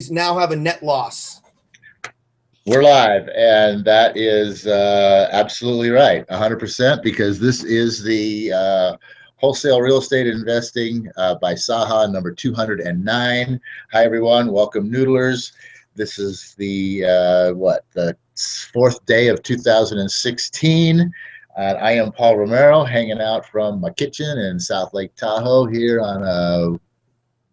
now have a net loss. We're live, and that is absolutely right, 100%, because this is the Wholesale Real Estate Investing by SAHA number 209. Hi, everyone. Welcome, Noodlers. This is the, the fourth day of 2016. I am Paul Romero, hanging out from my kitchen in South Lake Tahoe here on a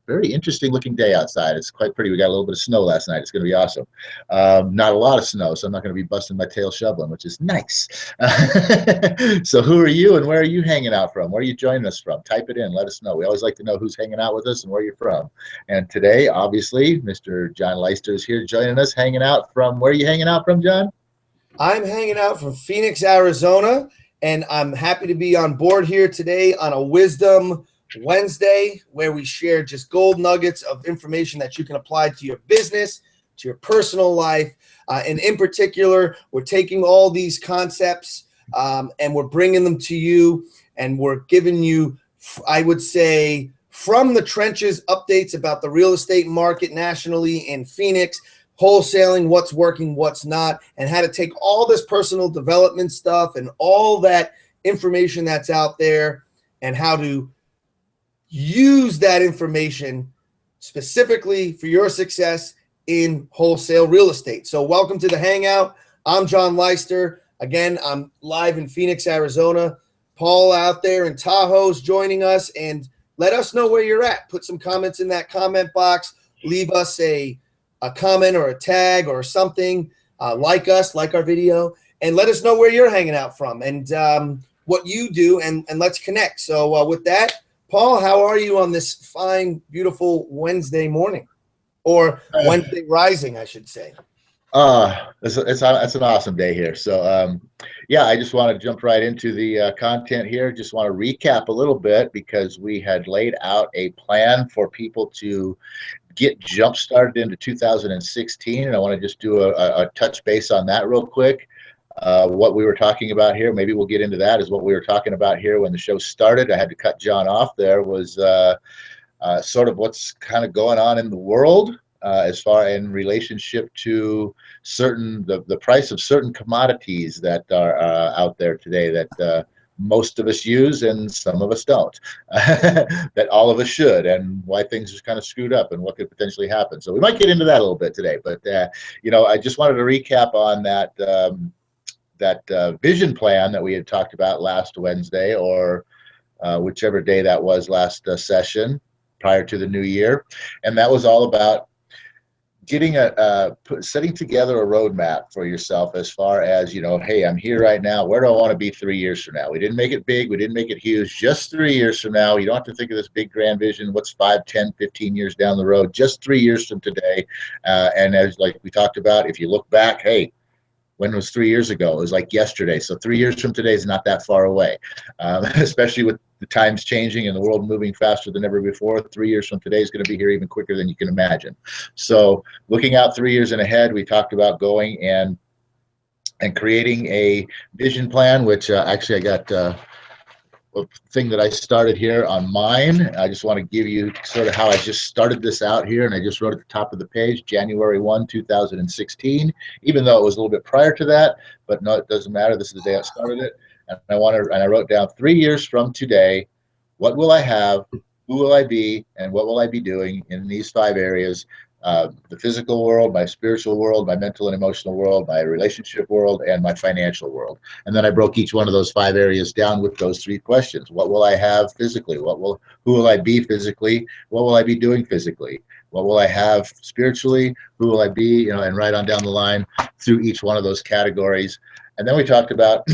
very interesting looking day outside. It's quite pretty. We got a little bit of snow last night. It's going to be awesome. Not a lot of snow, so I'm not going to be busting my tail shoveling, which is nice. So who are you and where are you hanging out from? Where are you joining us from? Type it in. Let us know. We always like to know who's hanging out with us and where you're from. And today, obviously, Mr. John Leister is here joining us, hanging out from, where are you hanging out from, John? I'm hanging out from Phoenix, Arizona, and I'm happy to be on board here today on a Wisdom Wednesday, where we share just gold nuggets of information that you can apply to your business, to your personal life. And in particular, we're taking all these concepts and we're bringing them to you, and we're giving you, I would say, from the trenches updates about the real estate market nationally in Phoenix, wholesaling, what's working, what's not, and how to take all this personal development stuff and all that information that's out there and how to use that information specifically for your success in wholesale real estate. So welcome to the Hangout. I'm John Leister. Again, I'm live in Phoenix, Arizona. Paul out there in Tahoe is joining us, and let us know where you're at. Put some comments in that comment box. Leave us a comment or a tag or something. Like us, like our video, and let us know where you're hanging out from and what you do, and let's connect. So with that, Paul, how are you on this fine, beautiful Wednesday morning, or Wednesday rising, I should say? It's an awesome day here. So, yeah, I just want to jump right into the content here. Just want to recap a little bit, because we had laid out a plan for people to get jump started into 2016, and I want to just do a touch base on that real quick. What we were talking about here, maybe we'll get into that, is what we were talking about here when the show started. I had to cut John off there, was sort of what's kind of going on in the world as far in relationship to the price of certain commodities that are out there today that most of us use and some of us don't, that all of us should, and why things are kind of screwed up and what could potentially happen. So we might get into that a little bit today, but I just wanted to recap on that vision plan that we had talked about last Wednesday, or whichever day that was last session prior to the new year. And that was all about getting setting together a roadmap for yourself as far as, hey, I'm here right now. Where do I want to be 3 years from now? We didn't make it big. We didn't make it huge. Just 3 years from now. You don't have to think of this big grand vision. What's 5, 10, 15 years down the road? Just 3 years from today. And as like we talked about, if you look back, hey, when was 3 years ago? It was like yesterday. So 3 years from today is not that far away, especially with the times changing and the world moving faster than ever before. 3 years from today is going to be here even quicker than you can imagine. So looking out 3 years and ahead, we talked about going and creating a vision plan, which actually I got a thing that I started here on mine. I just want to give you sort of how I just started this out here, and I just wrote at the top of the page, January 1, 2016, even though it was a little bit prior to that, but no, it doesn't matter. This is the day I started it. And I wrote down 3 years from today, what will I have, who will I be, and what will I be doing in these 5 areas: the physical world, my spiritual world, my mental and emotional world, my relationship world, and my financial world. And then I broke each one of those 5 areas down with those 3 questions. What will I have physically? Who will I be physically? What will I be doing physically? What will I have spiritually? Who will I be? And right on down the line through each one of those categories. And then we talked about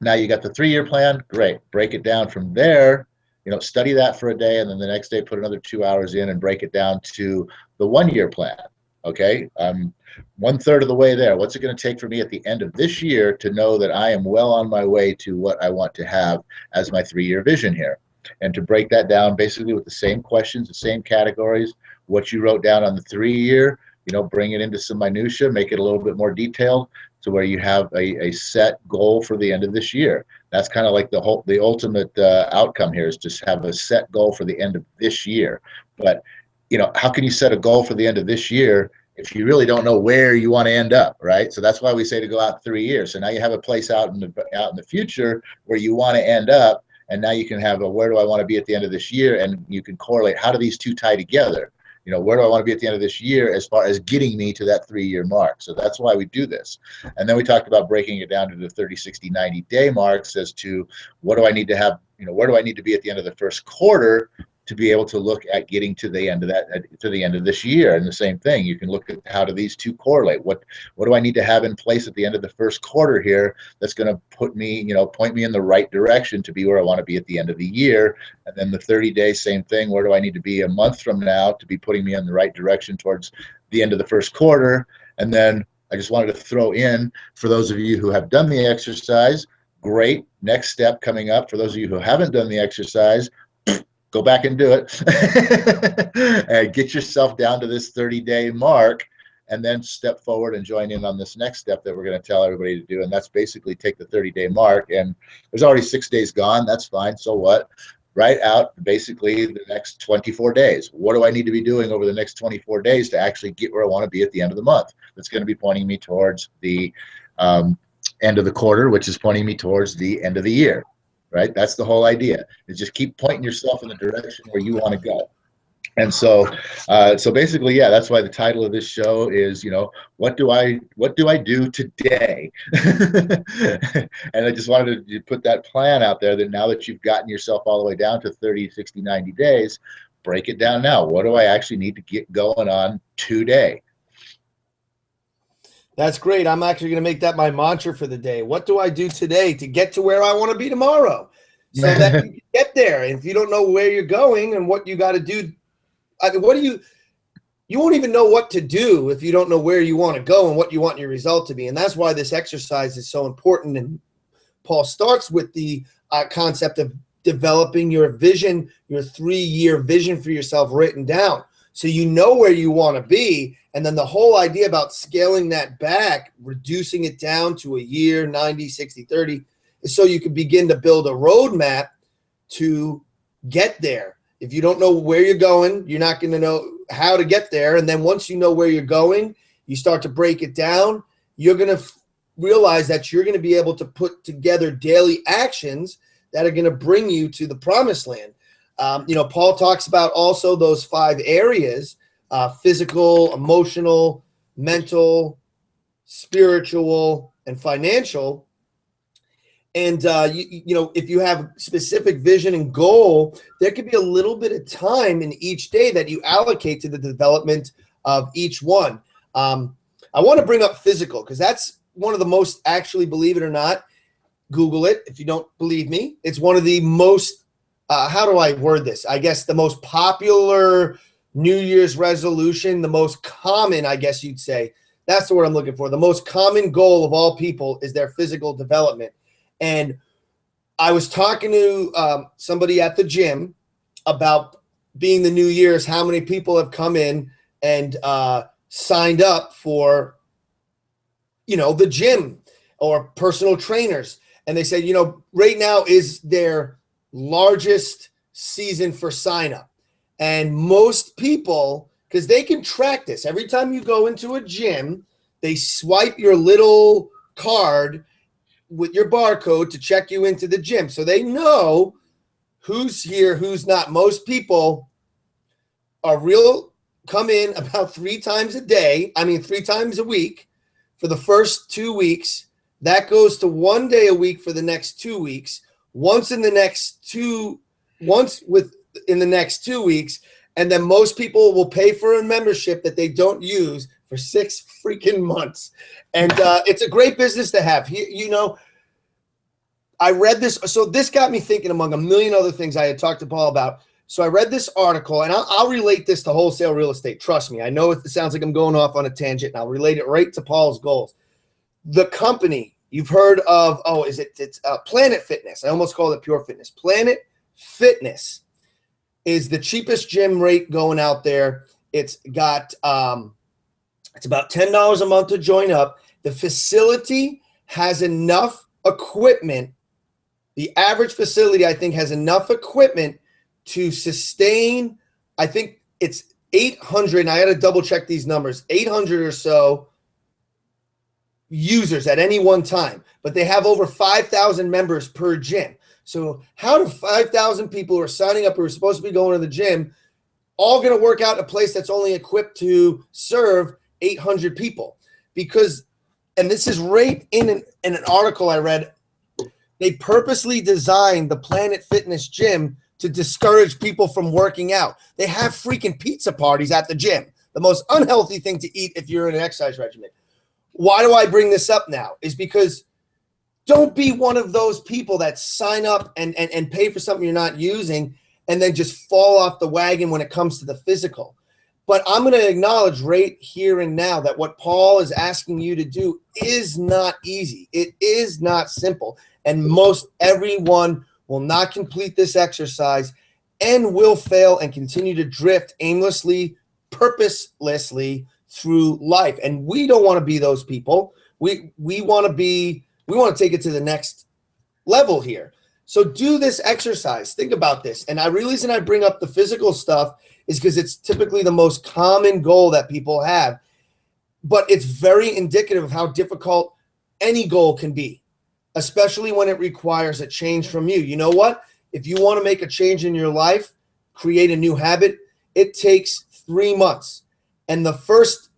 now you got the 3-year plan. Great. Break it down from there. Study that for a day, and then the next day put another 2 hours in and break it down to the 1-year plan. Okay, I'm 1/3 of the way there. What's it going to take for me at the end of this year to know that I am well on my way to what I want to have as my 3-year vision here? And to break that down basically with the same questions, the same categories, what you wrote down on the 3-year, bring it into some minutia, make it a little bit more detailed to where you have a set goal for the end of this year. That's kind of like the ultimate outcome here, is just have a set goal for the end of this year. But how can you set a goal for the end of this year if you really don't know where you want to end up, right? So that's why we say to go out 3 years. So now you have a place out in the future where you want to end up, and now you can have a where do I want to be at the end of this year, and you can correlate how do these two tie together. Where do I want to be at the end of this year as far as getting me to that 3 year mark? So that's why we do this. And then we talked about breaking it down to the 30, 60, 90 day marks as to what do I need to have, where do I need to be at the end of the first quarter to be able to look at getting to the end of this year. And the same thing, you can look at how do these two correlate. What do I need to have in place at the end of the first quarter here that's going to put me, point me in the right direction to be where I want to be at the end of the year. And then the 30 days, same thing. Where do I need to be a month from now to be putting me in the right direction towards the end of the first quarter? And then I just wanted to throw in, for those of you who have done the exercise, great. Next step coming up. For those of you who haven't done the exercise, go back and do it and get yourself down to this 30-day mark, and then step forward and join in on this next step that we're going to tell everybody to do. And that's basically take the 30-day mark, and there's already 6 days gone. That's fine. So what? Write out basically the next 24 days. What do I need to be doing over the next 24 days to actually get where I want to be at the end of the month? That's going to be pointing me towards the end of the quarter, which is pointing me towards the end of the year. Right? That's the whole idea, is just keep pointing yourself in the direction where you want to go. And so basically, yeah, that's why the title of this show is, what do I do today? And I just wanted to put that plan out there that now that you've gotten yourself all the way down to 30, 60, 90 days, break it down now. What do I actually need to get going on today? That's great. I'm actually going to make that my mantra for the day. What do I do today to get to where I want to be tomorrow? So that you can get there. And if you don't know where you're going and what you got to do, you won't even know what to do if you don't know where you want to go and what you want your result to be. And that's why this exercise is so important. And Paul starts with the concept of developing your vision, your 3-year vision for yourself written down, so you know where you want to be. And then the whole idea about scaling that back, reducing it down to a year, 90, 60, 30, is so you can begin to build a roadmap to get there. If you don't know where you're going, you're not going to know how to get there. And then once you know where you're going, you start to break it down. You're going to realize that you're going to be able to put together daily actions that are going to bring you to the promised land. Paul talks about also those 5 areas: physical, emotional, mental, spiritual, and financial. And, if you have specific vision and goal, there could be a little bit of time in each day that you allocate to the development of each one. I want to bring up physical because that's one of the most, actually, believe it or not, Google it if you don't believe me. It's one of the most, how do I word this? I guess the most popular New Year's resolution, the most common, I guess you'd say. That's the word I'm looking for. The most common goal of all people is their physical development. And I was talking to somebody at the gym about being the New Year's, how many people have come in and signed up for, the gym or personal trainers. And they said, right now is their largest season for sign up. And most people, because they can track this, every time you go into a gym, they swipe your little card with your barcode to check you into the gym. So they know who's here, who's not. Most people come in about 3 times a day. 3 times a week for the first 2 weeks. That goes to 1 day a week for the next 2 weeks. Once in the next 2 weeks, and then most people will pay for a membership that they don't use for 6 freaking months. And it's a great business to have. I read this, so this got me thinking among a million other things I had talked to Paul about. So I read this article, and I'll relate this to wholesale real estate. Trust me, I know it sounds like I'm going off on a tangent, and I'll relate it right to Paul's goals. The company you've heard of, it's Planet Fitness. I almost called it Pure Fitness. Planet Fitness is the cheapest gym rate going out there. It's got it's about $10 a month to join up. The facility has enough equipment. The average facility, I think, has enough equipment to sustain. I think it's 800, and I got to double check these numbers, 800 or so users at any one time, but they have over 5,000 members per gym. So how do 5,000 people who are signing up, who are supposed to be going to the gym, all going to work out in a place that's only equipped to serve 800 people? Because, and this is right in an article I read, they purposely designed the Planet Fitness gym to discourage people from working out. They have freaking pizza parties at the gym, the most unhealthy thing to eat if you're in an exercise regimen. Why do I bring this up now? Is because don't be one of those people that sign up and pay for something you're not using and then just fall off the wagon when it comes to the physical. But I'm going to acknowledge right here and now that what Paul is asking you to do is not easy. It is not simple. And most everyone will not complete this exercise and will fail and continue to drift aimlessly, purposelessly through life. And we don't want to be those people. We want to take it to the next level here. So do this exercise. Think about this. And the reason I bring up the physical stuff is because it's typically the most common goal that people have. But it's very indicative of how difficult any goal can be, especially when it requires a change from you. You know what? If you want to make a change in your life, create a new habit, it takes 3 months. And the first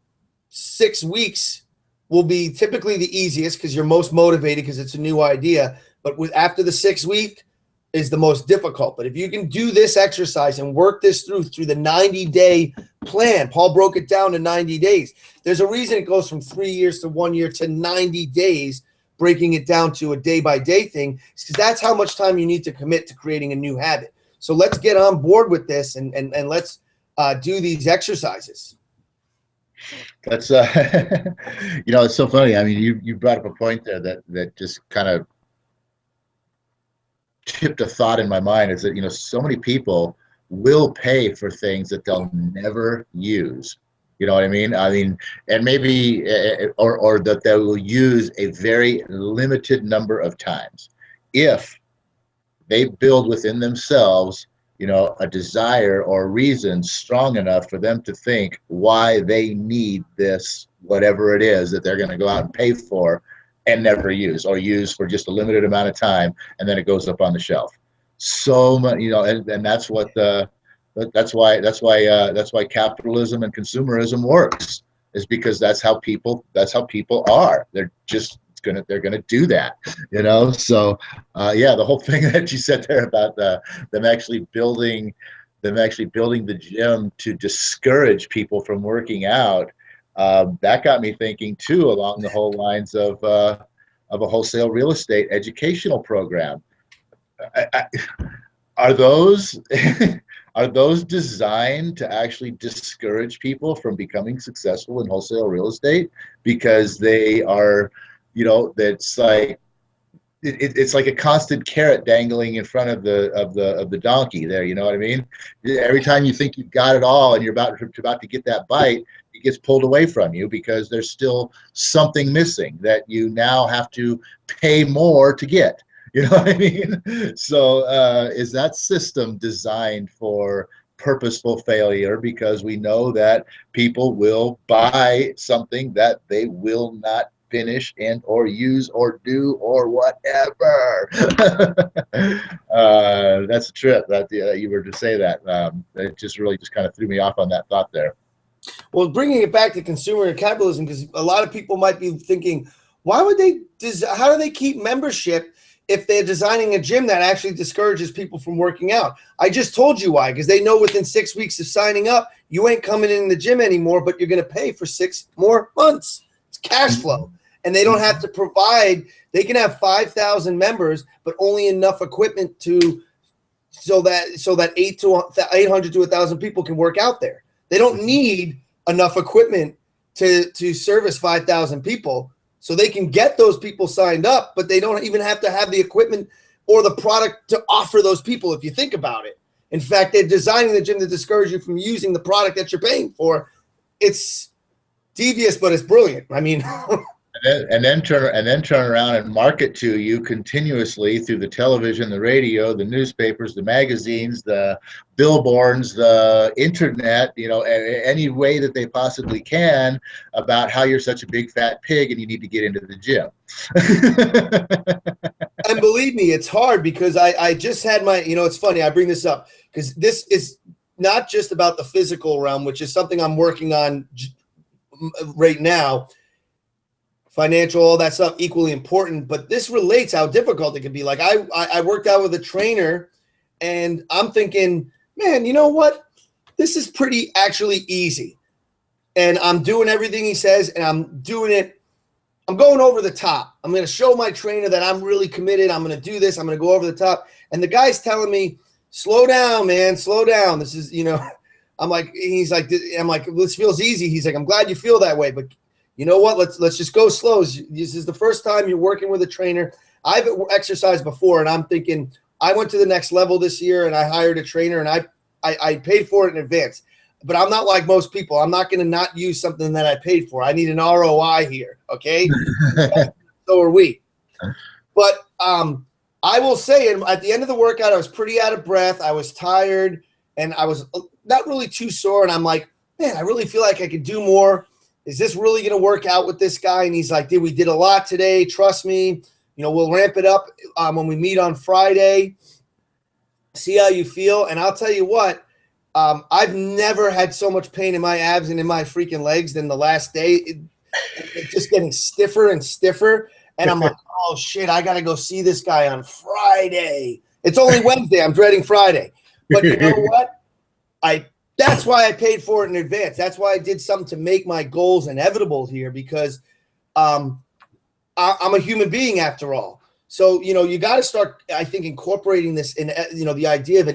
6 weeks will be typically the easiest because you're most motivated because it's a new idea. But after the 6th week is the most difficult. But if you can do this exercise and work this through the 90-day plan, Paul broke it down to 90 days. There's a reason it goes from 3 years to 1 year to 90 days, breaking it down to a day-by-day thing, because that's how much time you need to commit to creating a new habit. So let's get on board with this and let's do these exercises. That's it's so funny. I mean, you brought up a point there that just kind of tipped a thought in my mind, is that so many people will pay for things that they'll never use. You know what I mean? And maybe or that they will use a very limited number of times. If they build within themselves a desire or reason strong enough for them to think why they need this, whatever it is that they're going to go out and pay for and never use, or use for just a limited amount of time, and then it goes up on the shelf. So much, and that's what that's why capitalism and consumerism works, is because that's how people are. They're gonna do that, So the whole thing that you said there about them actually building the gym to discourage people from working out, that got me thinking too, along the whole lines of a wholesale real estate educational program. Are those are those designed to actually discourage people from becoming successful in wholesale real estate? Because they are, that's like it's like a constant carrot dangling in front of the donkey there. You know what I mean? Every time you think you've got it all and you're about to get that bite, it gets pulled away from you because there's still something missing that you now have to pay more to get. You know what I mean? So is that system designed for purposeful failure? Because we know that people will buy something that they will not finish and or use or do or whatever. That's a trip that you were to say that. It just really just kind of threw me off on that thought there. Well, bringing it back to consumer and capitalism, because a lot of people might be thinking, why would they how do they keep membership if they're designing a gym that actually discourages people from working out? I just told you why, because they know within 6 weeks of signing up, you ain't coming in the gym anymore, but you're going to pay for 6 more months. It's cash flow. And they don't have to provide, they can have 5,000 members, but only enough equipment so that 800 to 1,000 people can work out there. They don't need enough equipment to service 5,000 people. So they can get those people signed up, but they don't even have to have the equipment or the product to offer those people, if you think about it. In fact, they're designing the gym to discourage you from using the product that you're paying for. It's devious, but it's brilliant. I mean, and then turn around and market to you continuously through the television, the radio, the newspapers, the magazines, the billboards, the internet, any way that they possibly can, about how you're such a big fat pig and you need to get into the gym. And believe me, it's hard because I just had my, it's funny, I bring this up because this is not just about the physical realm, which is something I'm working on right now. Financial, all that stuff, equally important, but this relates how difficult it can be. Like I worked out with a trainer and I'm thinking, man, you know what? This is pretty actually easy. And I'm doing everything he says and I'm doing it. I'm going over the top. I'm going to show my trainer that I'm really committed. I'm going to do this. I'm going to go over the top. And the guy's telling me, slow down, man, slow down. This is, I'm like, this feels easy. He's like, I'm glad you feel that way, but you know what? Let's just go slow. This is the first time you're working with a trainer. I've exercised before, and I'm thinking I went to the next level this year, and I hired a trainer, and I paid for it in advance. But I'm not like most people. I'm not going to not use something that I paid for. I need an ROI here, okay? So are we. But I will say, at the end of the workout, I was pretty out of breath. I was tired, and I was not really too sore. And I'm like, man, I really feel like I could do more. Is this really going to work out with this guy? And he's like, dude, we did a lot today. Trust me. We'll ramp it up when we meet on Friday. See how you feel. And I'll tell you what, I've never had so much pain in my abs and in my freaking legs than the last day. It's just getting stiffer and stiffer. And I'm like, oh, shit, I got to go see this guy on Friday. It's only Wednesday. I'm dreading Friday. But you know what? That's why I paid for it in advance. That's why I did something to make my goals inevitable here, because I'm a human being after all. So, you got to start, I think, incorporating this in, the idea of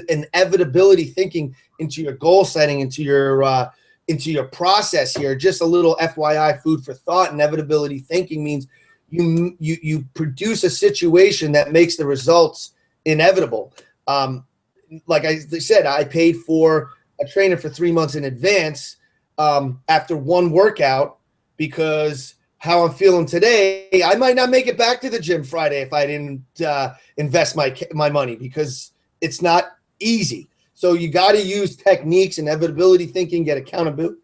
inevitability thinking into your goal setting, into your process here. Just a little FYI, food for thought. Inevitability thinking means you produce a situation that makes the results inevitable. Like I said, I paid for a trainer for 3 months in advance after one workout, because how I'm feeling today, I might not make it back to the gym Friday if I didn't invest my money, because it's not easy. So you got to use techniques, inevitability thinking, get accountability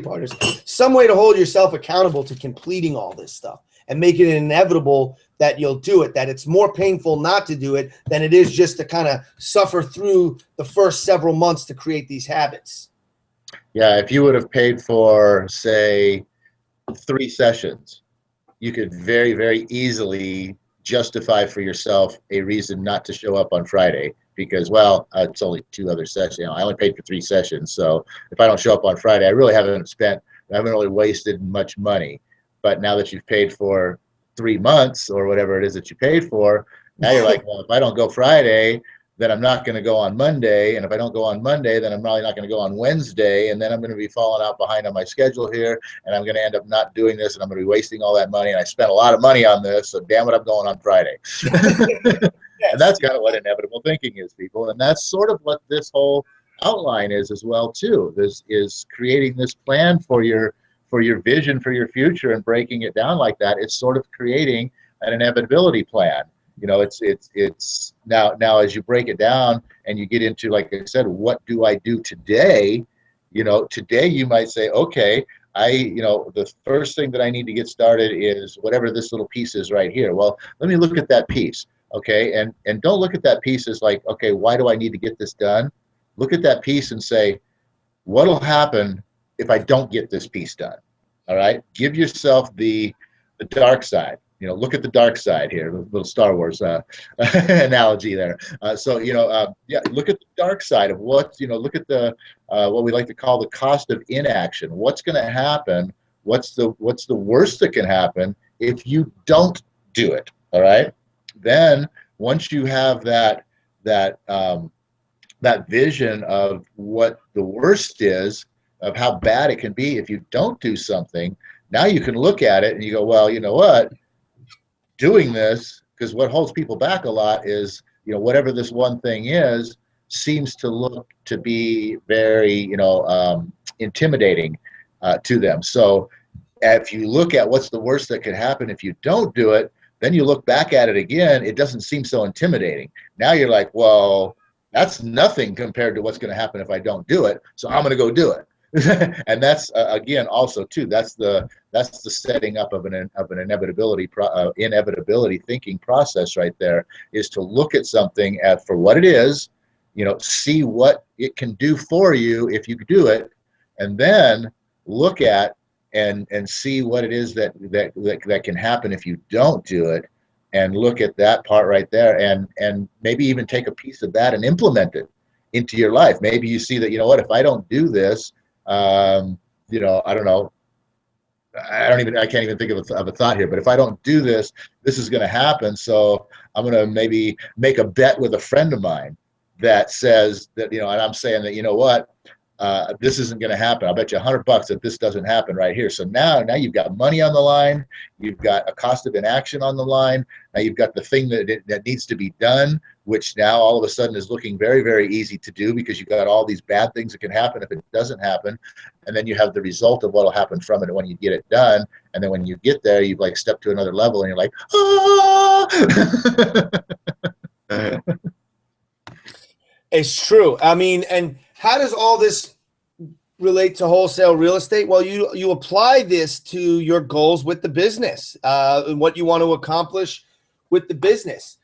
partners, some way to hold yourself accountable to completing all this stuff and make it inevitable that you'll do it, that it's more painful not to do it than it is just to kind of suffer through the first several months to create these habits. Yeah, if you would have paid for, say, 3 sessions, you could very, very easily justify for yourself a reason not to show up on Friday, because, well, it's only 2 other sessions. I only paid for 3 sessions, so if I don't show up on Friday, I haven't really wasted much money. But now that you've paid for 3 months or whatever it is that you paid for, now you're like, well, if I don't go Friday, then I'm not going to go on Monday. And if I don't go on Monday, then I'm probably not going to go on Wednesday. And then I'm going to be falling out behind on my schedule here. And I'm going to end up not doing this. And I'm going to be wasting all that money. And I spent a lot of money on this. So damn it, I'm going on Friday. And that's kind of what inevitable thinking is, people. And that's sort of what this whole outline is as well, too. This is creating this plan for your vision, for your future, and breaking it down like that. It's sort of creating an inevitability plan. It's now as you break it down and you get into, like I said, what do I do today? Today you might say, okay, the first thing that I need to get started is whatever this little piece is right here. Well, let me look at that piece. Okay. And don't look at that piece as like, okay, why do I need to get this done? Look at that piece and say, what'll happen if I don't get this piece done? All right. Give yourself the dark side. Look at the dark side here, a little Star Wars analogy there. Look at the dark side of what, look at the what we like to call the cost of inaction. What's going to happen? What's the worst that can happen if you don't do it? All right. Then once you have that vision of what the worst is, of how bad it can be if you don't do something, now you can look at it and you go, well, you know what? Doing this, because what holds people back a lot is, whatever this one thing is, seems to look to be very, intimidating to them. So if you look at what's the worst that could happen if you don't do it, then you look back at it again, it doesn't seem so intimidating. Now you're like, well, that's nothing compared to what's going to happen if I don't do it, so I'm going to go do it. And that's again also too, that's the setting up of an inevitability thinking process right there, is to look at something for what it is, see what it can do for you if you do it, and then look at and see what it is that can happen if you don't do it, and look at that part right there, and maybe even take a piece of that and implement it into your life. Maybe you see that, what, if I don't do this, I don't know, I can't even think of a thought here, but if I don't do this, this is going to happen. So I'm going to maybe make a bet with a friend of mine that says that, and I'm saying that, what, this isn't going to happen. I'll bet you $100 that this doesn't happen right here. So now you've got money on the line. You've got a cost of inaction on the line. Now you've got the thing that needs to be done, which now all of a sudden is looking very, very easy to do, because you've got all these bad things that can happen if it doesn't happen. And then you have the result of what will happen from it when you get it done. And then when you get there, you've like stepped to another level and you're like, ah! It's true. I mean, and how does all this relate to wholesale real estate? Well, you apply this to your goals with the business, and what you want to accomplish with the business.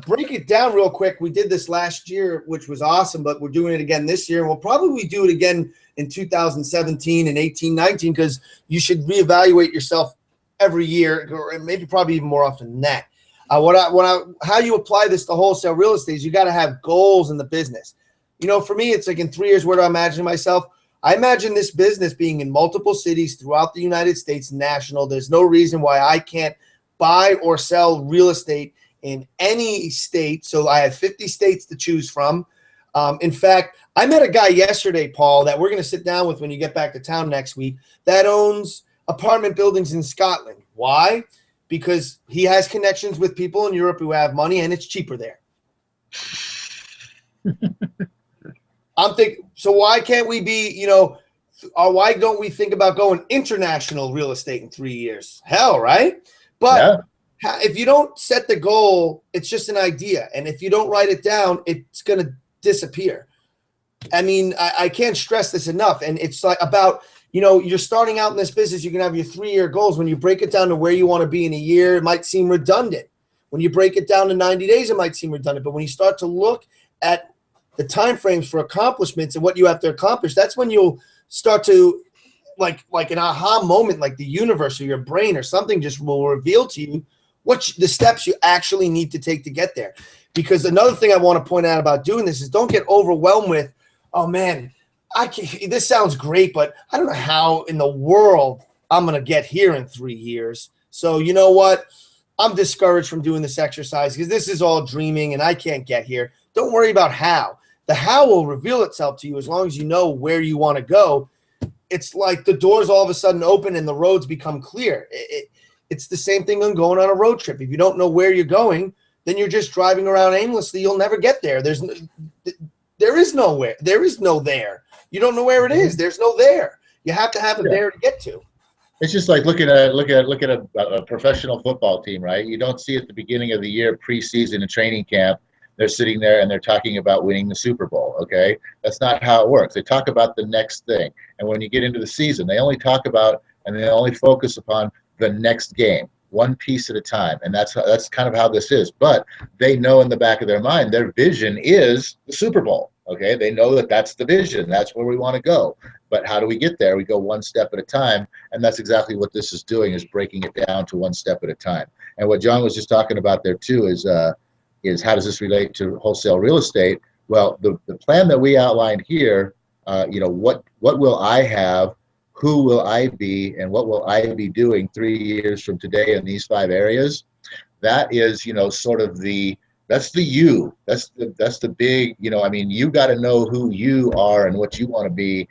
Break it down real quick. We did this last year, which was awesome, but we're doing it again this year. And we'll probably do it again in 2017 and 18, 19, because you should reevaluate yourself every year, or maybe probably even more often than that. How you apply this to wholesale real estate is you got to have goals in the business. For me, it's like, in 3 years, where do I imagine myself? I imagine this business being in multiple cities throughout the United States, national. There's no reason why I can't buy or sell real estate in any state. So I have 50 states to choose from. In fact, I met a guy yesterday, Paul, that we're going to sit down with when you get back to town next week, that owns apartment buildings in Scotland. Why? Because he has connections with people in Europe who have money, and it's cheaper there. I'm thinking, so why can't we be, or why don't we think about going international real estate in 3 years? Hell, right? But if you don't set the goal, it's just an idea. And if you don't write it down, it's going to disappear. I mean, I can't stress this enough. And it's like about, you're starting out in this business, you can have your 3-year goals. When you break it down to where you want to be in a year, it might seem redundant. When you break it down to 90 days, it might seem redundant. But when you start to look at the timeframes for accomplishments and what you have to accomplish, that's when you'll start to, like an aha moment, like the universe or your brain or something just will reveal to you the steps you actually need to take to get there. Because another thing I want to point out about doing this is, don't get overwhelmed with, oh man, this sounds great, but I don't know how in the world I'm going to get here in 3 years. So you know what? I'm discouraged from doing this exercise because this is all dreaming and I can't get here. Don't worry about how. The how will reveal itself to you as long as you know where you want to go. It's like the doors all of a sudden open and the roads become clear. It's the same thing on going on a road trip. If you don't know where you're going, then you're just driving around aimlessly. You'll never get there. There is nowhere. There is no there. You don't know where it is. There's no there. You have to have a there to get to. It's just like look at a professional football team, right? You don't see at the beginning of the year, preseason and training camp, they're sitting there and they're talking about winning the Super Bowl, okay? That's not how it works. They talk about the next thing. And when you get into the season, they only talk about and they only focus upon the next game, one piece at a time. And that's kind of how this is. But they know in the back of their mind, their vision is the Super Bowl, okay? They know that that's the vision. That's where we want to go. But how do we get there? We go one step at a time. And that's exactly what this is doing, is breaking it down to one step at a time. And what John was just talking about there too is how does this relate to wholesale real estate? Well, the plan that we outlined here, what will I have, who will I be, and what will I be doing 3 years from today in these 5 areas? That is, sort of that's the you. That's the big, you got to know who you are and what you want to be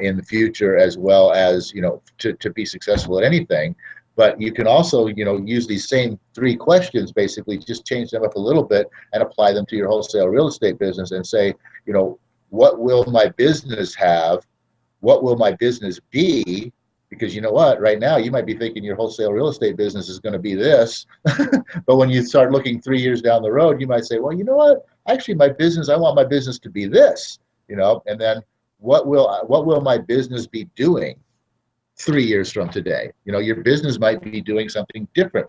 in the future, as well as, to be successful at anything. But you can also, use these same 3 questions, basically just change them up a little bit and apply them to your wholesale real estate business and say, what will my business have? What will my business be? Because you know what, right now you might be thinking your wholesale real estate business is going to be this, but when you start looking 3 years down the road, you might say, well, you know what, actually I want my business to be this, and then what will my business be doing 3 years from today? Your business might be doing something different.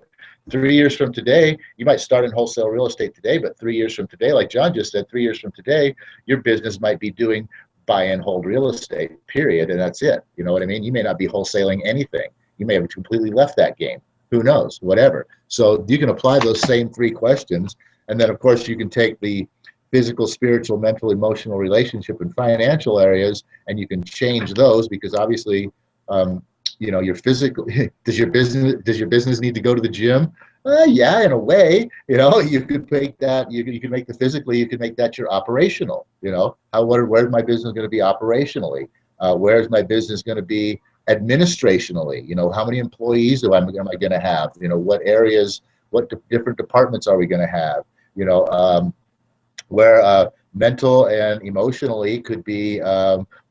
3 years from today, you might start in wholesale real estate today, but 3 years from today, like John just said, 3 years from today, your business might be doing buy and hold real estate, period, and that's it. You know what I mean? You may not be wholesaling anything. You may have completely left that game. Who knows? Whatever. So you can apply those same 3 questions, and then of course you can take the physical, spiritual, mental, emotional, relationship, and financial areas, and you can change those because obviously, your physical. Does your business need to go to the gym? Yeah, in a way. You could make that. You can make the physically. You can make that your operational. Where's my business going to be operationally? Where's my business going to be administrationally? How many employees am I going to have? What areas? What different departments are we going to have? Where mental and emotionally could be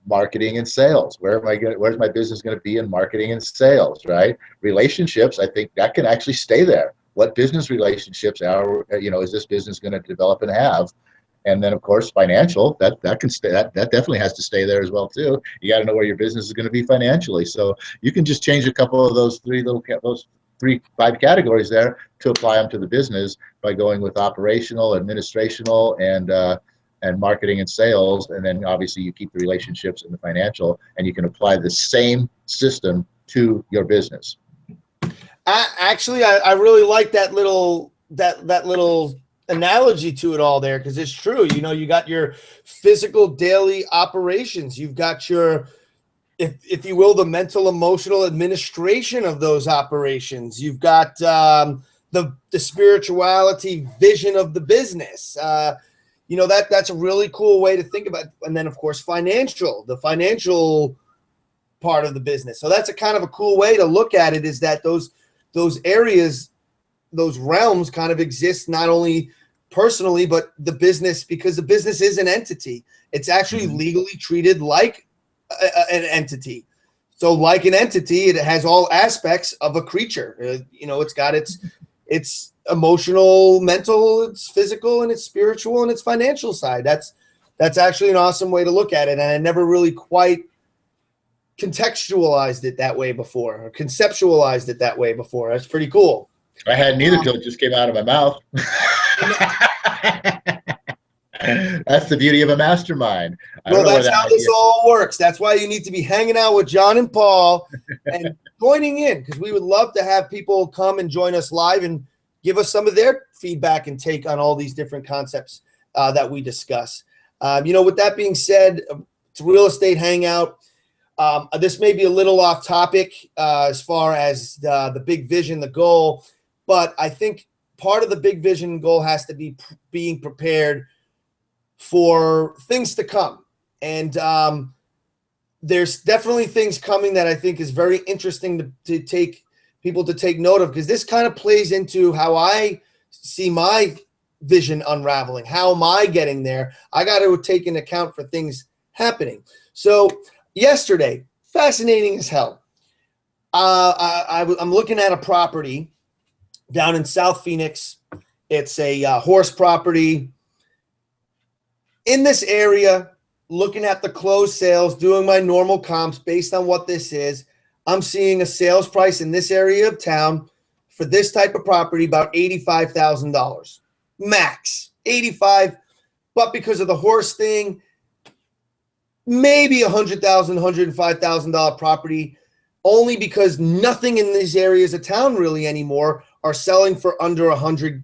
marketing and sales. Where's my business going to be in marketing and sales, right? Relationships, I think that can actually stay there. What business relationships is this business going to develop and have? And then of course financial, that can stay, that definitely has to stay there as well too. You got to know where your business is going to be financially. So you can just change a couple of those 5 categories there to apply them to the business by going with operational, administrational, and marketing and sales. And then obviously you keep the relationships and the financial, and you can apply the same system to your business. I really like that little analogy to it all there, because it's true. You got your physical daily operations. You've got your, if you will, the mental, emotional administration of those operations. You've got the spirituality vision of the business. That's a really cool way to think about it. And then of course the financial part of the business. So that's a kind of a cool way to look at it, is that those areas, those realms kind of exist not only personally, but the business, because the business is an entity. It's actually legally treated like an entity. So like an entity, it has all aspects of a creature. It's got its emotional, mental, it's physical, and it's spiritual, and it's financial side. That's actually an awesome way to look at it. And I never really quite contextualized it that way before, or conceptualized it that way before. That's pretty cool. I hadn't either till it just came out of my mouth. That's the beauty of a mastermind. Well, that's how this all works. That's why you need to be hanging out with John and Paul and joining in, because we would love to have people come and join us live and give us some of their feedback and take on all these different concepts that we discuss. With that being said, it's Real Estate Hangout. This may be a little off topic as far as the big vision, the goal, but I think part of the big vision and goal has to be being prepared for things to come. And there's definitely things coming that I think is very interesting to take people to take note of, because this kind of plays into how I see my vision unraveling. How am I getting there? I got to take into account for things happening. So yesterday, fascinating as hell. I'm looking at a property down in South Phoenix. It's a horse property. In this area, looking at the closed sales, doing my normal comps based on what this is, I'm seeing a sales price in this area of town for this type of property about $85,000 max. 85, but because of the horse thing, maybe $100,000, $105,000 property, only because nothing in these areas of town really anymore are selling for under $100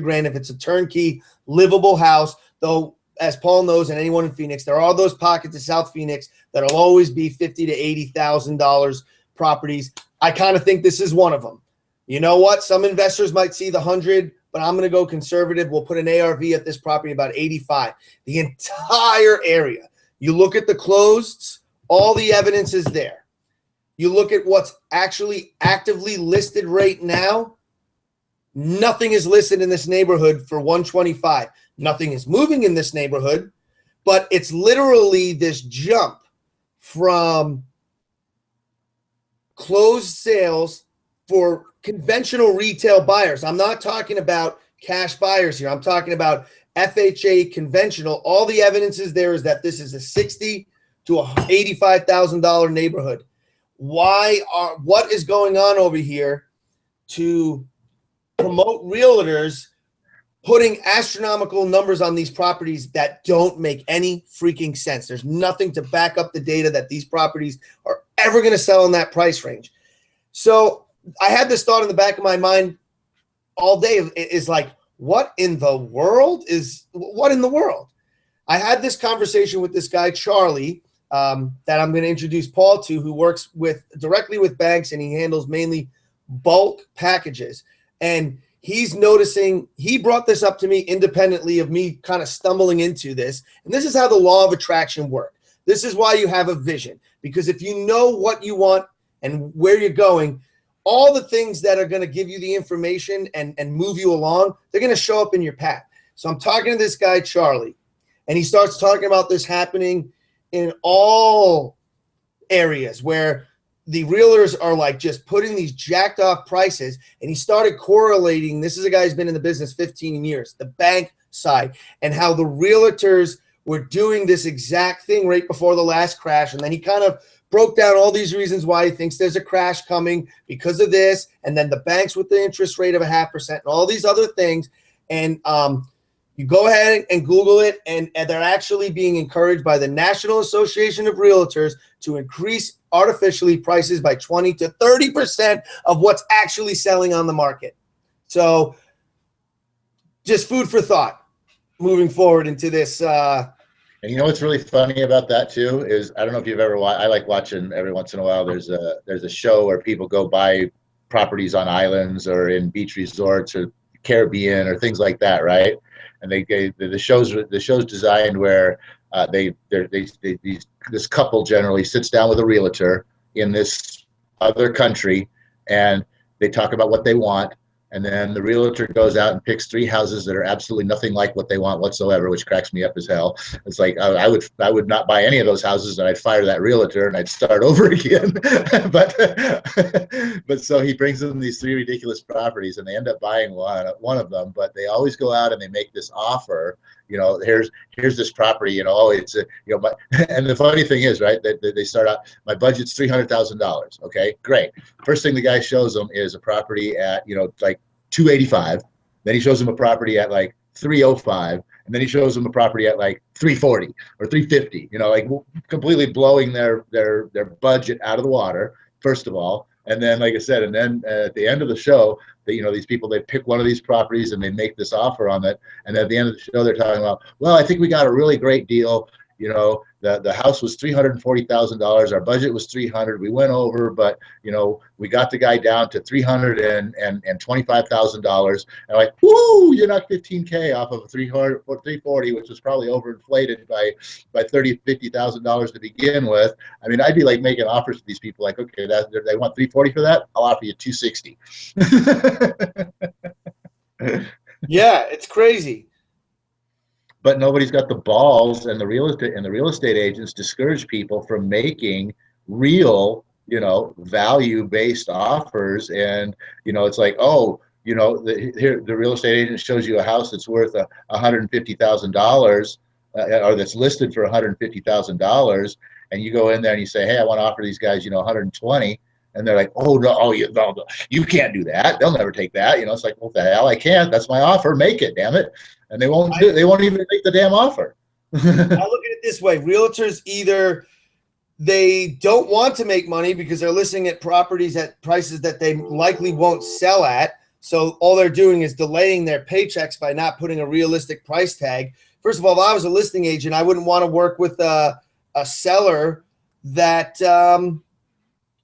grand if it's a turnkey livable house. Though, as Paul knows, and anyone in Phoenix, there are those pockets of South Phoenix that'll always be $50,000 to $80,000 properties. I kind of think this is one of them. You know what? Some investors might see the 100, but I'm going to go conservative. We'll put an ARV at this property about 85. The entire area. You look at the closeds, all the evidence is there. You look at what's actually actively listed right now, nothing is listed in this neighborhood for 125. Nothing is moving in this neighborhood, but it's literally this jump from closed sales for conventional retail buyers. I'm not talking about cash buyers here. I'm talking about FHA conventional. All the evidence is there is that this is a $60,000 to a $85,000 neighborhood. What is going on over here to promote realtors putting astronomical numbers on these properties that don't make any freaking sense? There's nothing to back up the data that these properties are ever going to sell in that price range. So I had this thought in the back of my mind all day, is like, what in the world? I had this conversation with this guy, Charlie, that I'm going to introduce Paul to, who works directly with banks, and he handles mainly bulk packages. And he's noticing, he brought this up to me independently of me kind of stumbling into this. And this is how the law of attraction works. This is why you have a vision, because if you know what you want and where you're going, all the things that are going to give you the information and move you along, they're going to show up in your path. So I'm talking to this guy, Charlie, and he starts talking about this happening in all areas where the realtors are like just putting these jacked off prices. And he started correlating. This is a guy who's been in the business 15 years, the bank side, and how the realtors were doing this exact thing right before the last crash. And then he kind of broke down all these reasons why he thinks there's a crash coming because of this. And then the banks with the interest rate of 0.5% and all these other things. And you go ahead and Google it, and they're actually being encouraged by the National Association of Realtors to increase artificially prices by 20 to 30% of what's actually selling on the market. So just food for thought moving forward into this. And you know what's really funny about that too is, I don't know if you've ever watched, I like watching every once in a while, there's a show where people go buy properties on islands or in beach resorts or Caribbean or things like that, right? And the show's designed where this couple generally sits down with a realtor in this other country, and they talk about what they want, and then the realtor goes out and picks 3 houses that are absolutely nothing like what they want whatsoever, which cracks me up as hell. It's like I would not buy any of those houses, and I'd fire that realtor and I'd start over again. but so he brings them these 3 ridiculous properties, and they end up buying one of them. But they always go out and they make this offer. You know, here's this property. You know, oh, it's and the funny thing is, right, that they start out, my budget's $300,000. Okay, great. First thing the guy shows them is a property at, like $285. Then he shows them a property at like $305, and then he shows them a property at like $340 or $350. Like completely blowing their budget out of the water, first of all. And then, like I said, and then at the end of the show, these people, they pick one of these properties and they make this offer on it. And at the end of the show, they're talking about, well, I think we got a really great deal. The house was $340,000. Our budget was $300,000. We went over, but we got the guy down to $325,000. And like, whoo, you knocked $15K off of $340, which was probably overinflated by $30,000-$50,000 to begin with. I mean, I'd be like making offers to these people, like, okay, they want $340 for that. I'll offer you $260. Yeah, it's crazy. But nobody's got the balls, and the real estate agents discourage people from making real, value-based offers. And it's like, oh, the real estate agent shows you a house that's worth $150,000, or that's listed for $150,000, and you go in there and you say, hey, I want to offer these guys, 120. And they're like, oh, no, you can't do that. They'll never take that. It's like, well, the hell, I can't. That's my offer. Make it, damn it. And they won't even make the damn offer. I look at it this way. Realtors, either they don't want to make money because they're listing at properties at prices that they likely won't sell at. So all they're doing is delaying their paychecks by not putting a realistic price tag. First of all, if I was a listing agent, I wouldn't want to work with a seller that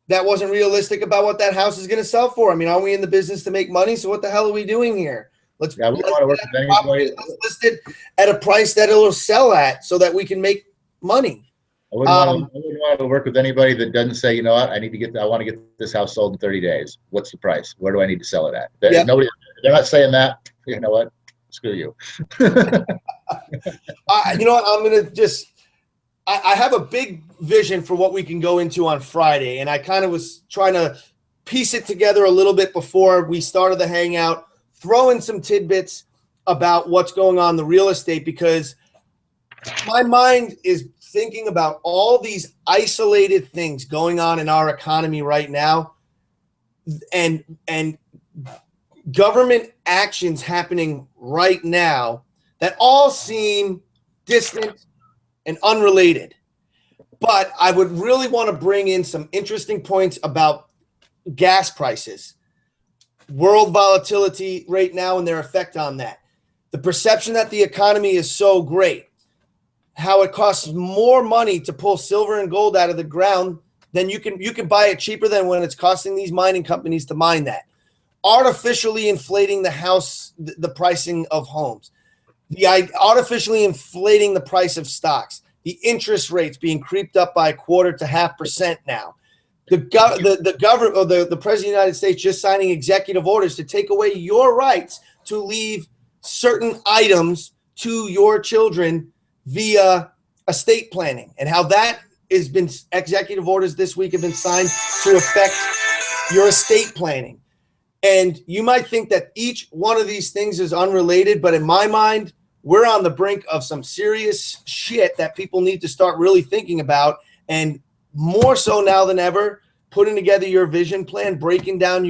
wasn't realistic about what that house is going to sell for. I mean, aren't we in the business to make money? So what the hell are we doing here? We don't want to work with anybody. Let's list it at a price that it'll sell at so that we can make money. I wouldn't want to work with anybody that doesn't say, you know what, I want to get this house sold in 30 days. What's the price? Where do I need to sell it at? They're not saying that. You know what? Screw you. You know what? I'm going to just I have a big vision for what we can go into on Friday, and I kind of was trying to piece it together a little bit before we started the hangout, throw in some tidbits about what's going on in the real estate, because my mind is thinking about all these isolated things going on in our economy right now, and government actions happening right now that all seem distant and unrelated. But I would really want to bring in some interesting points about gas prices, world volatility right now and their effect on that, the perception that the economy is so great, how it costs more money to pull silver and gold out of the ground than you can buy it cheaper than when it's costing these mining companies to mine that, artificially inflating the pricing of homes, artificially inflating the price of stocks, the interest rates being creeped up by 1/4 to 0.5% now. The government, or the president of the United States, just signing executive orders to take away your rights to leave certain items to your children via estate planning, and how that has been, executive orders this week have been signed to affect your estate planning. And you might think that each one of these things is unrelated, but in my mind, we're on the brink of some serious shit that people need to start really thinking about, and more so now than ever, putting together your vision plan, breaking down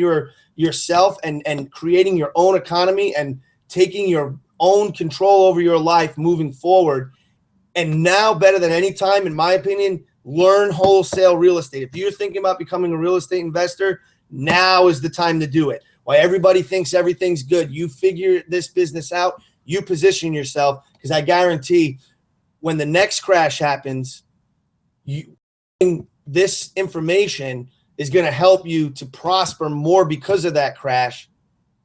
yourself and creating your own economy and taking your own control over your life moving forward. And now, better than any time, in my opinion, learn wholesale real estate. If you're thinking about becoming a real estate investor, now is the time to do it. While everybody thinks everything's good, you figure this business out, you position yourself, because I guarantee when the next crash happens, this information is going to help you to prosper more because of that crash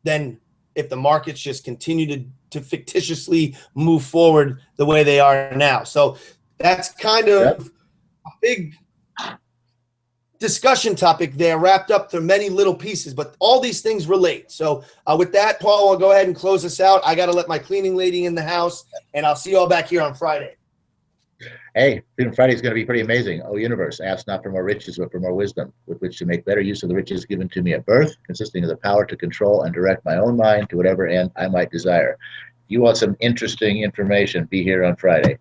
than if the markets just continue to fictitiously move forward the way they are now. So that's kind of a big discussion topic there, wrapped up through many little pieces, but all these things relate. So with that, Paul, I'll go ahead and close us out. I got to let my cleaning lady in the house, and I'll see you all back here on Friday. Hey, Friday is going to be pretty amazing. Oh, universe, ask not for more riches, but for more wisdom, with which to make better use of the riches given to me at birth, consisting of the power to control and direct my own mind to whatever end I might desire. If you want some interesting information, be here on Friday.